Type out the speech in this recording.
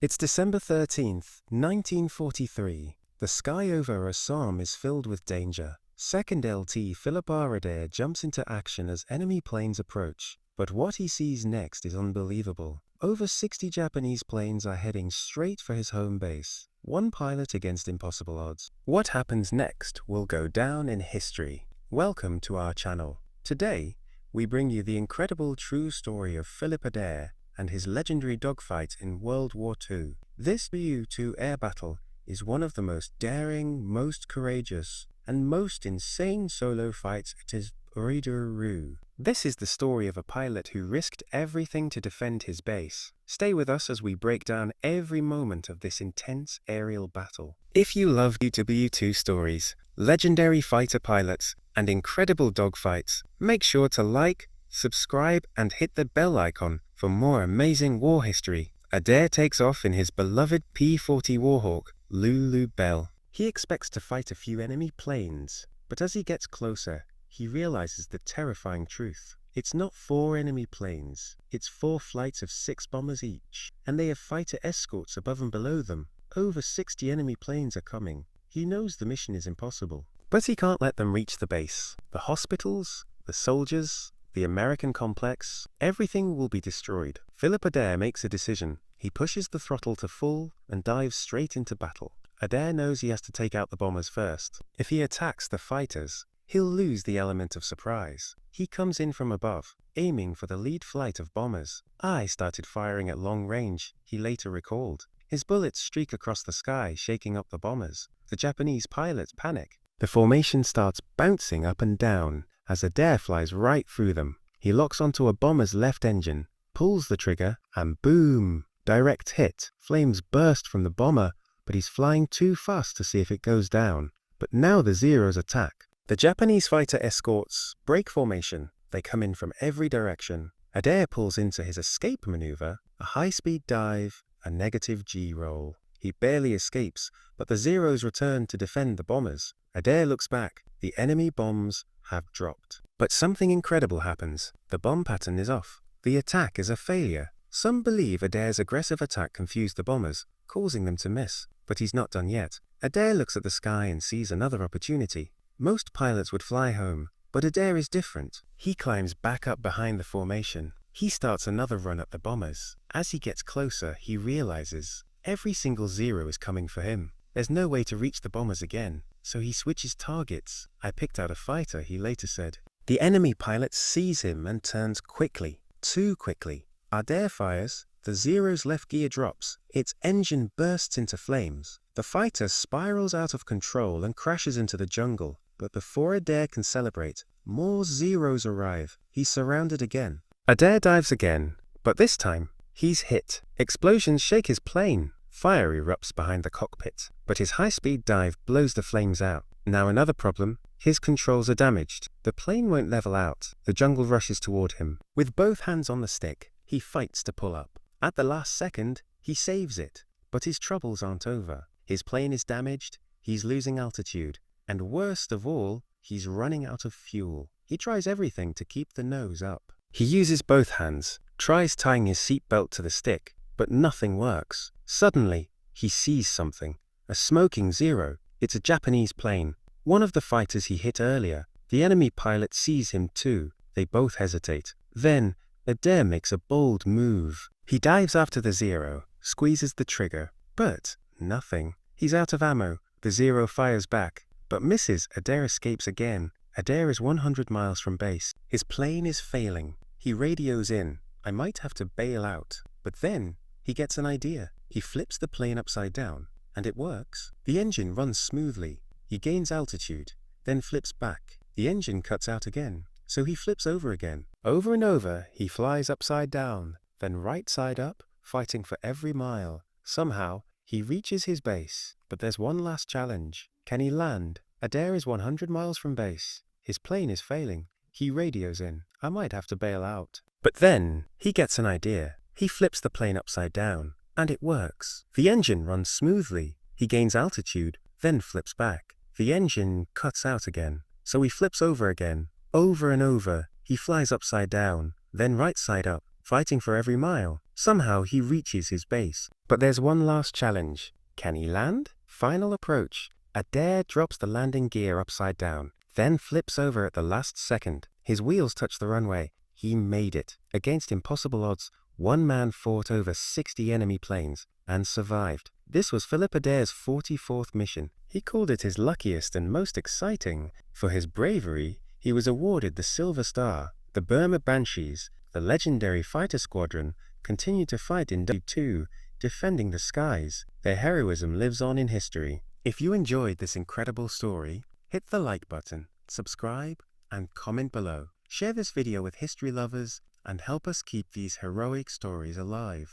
It's December 13th, 1943. The sky over Assam is filled with danger. 2nd LT Philip R. Adair jumps into action as enemy planes approach. But what he sees next is unbelievable. Over 60 Japanese planes are heading straight for his home base. One pilot against impossible odds. What happens next will go down in history. Welcome to our channel. Today, we bring you the incredible true story of Philip Adair and his legendary dogfight in World War II. This WWII air battle is one of the most daring, most courageous, and most insane solo fights at his WWII. This is the story of a pilot who risked everything to defend his base. Stay with us as we break down every moment of this intense aerial battle. If you love WWII stories, legendary fighter pilots, and incredible dogfights, make sure to like, subscribe, and hit the bell icon for more amazing war history. Adair takes off in his beloved P-40 Warhawk, Lulubelle. He expects to fight a few enemy planes, but as he gets closer, he realizes the terrifying truth. It's not 4 enemy planes, it's 4 flights of 6 bombers each, and they have fighter escorts above and below them. Over 60 enemy planes are coming. He knows the mission is impossible, but he can't let them reach the base. The hospitals, the soldiers, the American complex, everything will be destroyed. Philip Adair makes a decision. He pushes the throttle to full and dives straight into battle. Adair knows he has to take out the bombers first. If he attacks the fighters, he'll lose the element of surprise. He comes in from above, aiming for the lead flight of bombers. "I started firing at long range," he later recalled. His bullets streak across the sky, shaking up the bombers. The Japanese pilots panic. The formation starts bouncing up and down as Adair flies right through them. He locks onto a bomber's left engine, pulls the trigger, and boom! Direct hit. Flames burst from the bomber, but he's flying too fast to see if it goes down. But now the Zeros attack. The Japanese fighter escorts break formation. They come in from every direction. Adair pulls into his escape maneuver, a high-speed dive, a negative G roll. He barely escapes, but the Zeros return to defend the bombers. Adair looks back. The enemy bombs have dropped. But something incredible happens. The bomb pattern is off. The attack is a failure. Some believe Adair's aggressive attack confused the bombers, causing them to miss. But he's not done yet. Adair looks at the sky and sees another opportunity. Most pilots would fly home, but Adair is different. He climbs back up behind the formation. He starts another run at the bombers. As he gets closer, he realizes every single Zero is coming for him. There's no way to reach the bombers again, so he switches targets. "I picked out a fighter," he later said. The enemy pilot sees him and turns quickly, too quickly. Adair fires. The Zero's left gear drops. Its engine bursts into flames. The fighter spirals out of control and crashes into the jungle. But before Adair can celebrate, more Zeros arrive. He's surrounded again. Adair dives again, but this time, he's hit. Explosions shake his plane. Fire erupts behind the cockpit, but his high-speed dive blows the flames out. Now another problem. His controls are damaged. The plane won't level out. The jungle rushes toward him. With both hands on the stick, he fights to pull up. At the last second, he saves it. But his troubles aren't over. His plane is damaged, he's losing altitude, and worst of all, he's running out of fuel. He tries everything to keep the nose up. He uses both hands, tries tying his seatbelt to the stick, but nothing works. Suddenly, he sees something. A smoking Zero. It's a Japanese plane. One of the fighters he hit earlier. The enemy pilot sees him too. They both hesitate. Then, Adair makes a bold move. He dives after the Zero, squeezes the trigger, but nothing. He's out of ammo. The Zero fires back, but misses. Adair escapes again. Adair is 100 miles from base. His plane is failing. He radios in. "I might have to bail out." But then, he gets an idea. He flips the plane upside down, and it works. The engine runs smoothly. He gains altitude, then flips back. The engine cuts out again, so he flips over again. Over and over, he flies upside down, then right side up, fighting for every mile. Somehow, he reaches his base, but there's one last challenge. Can he land? Adair is 100 miles from base. His plane is failing. He radios in. "I might have to bail out." But then, he gets an idea. He flips the plane upside down, and it works. The engine runs smoothly. He gains altitude, then flips back. The engine cuts out again, so he flips over again. Over and over, he flies upside down, then right side up. fighting for every mile. Somehow he reaches his base. But there's one last challenge. Can he land? Final approach. Adair drops the landing gear upside down, then flips over at the last second. His wheels touch the runway. He made it. Against impossible odds, one man fought over 60 enemy planes and survived. This was Philip Adair's 44th mission. He called it his luckiest and most exciting. For his bravery, he was awarded the Silver Star. The Burma Banshees, the legendary fighter squadron, continued to fight in WWII, defending the skies. Their heroism lives on in history. If you enjoyed this incredible story, hit the like button, subscribe, and comment below. Share this video with history lovers and help us keep these heroic stories alive.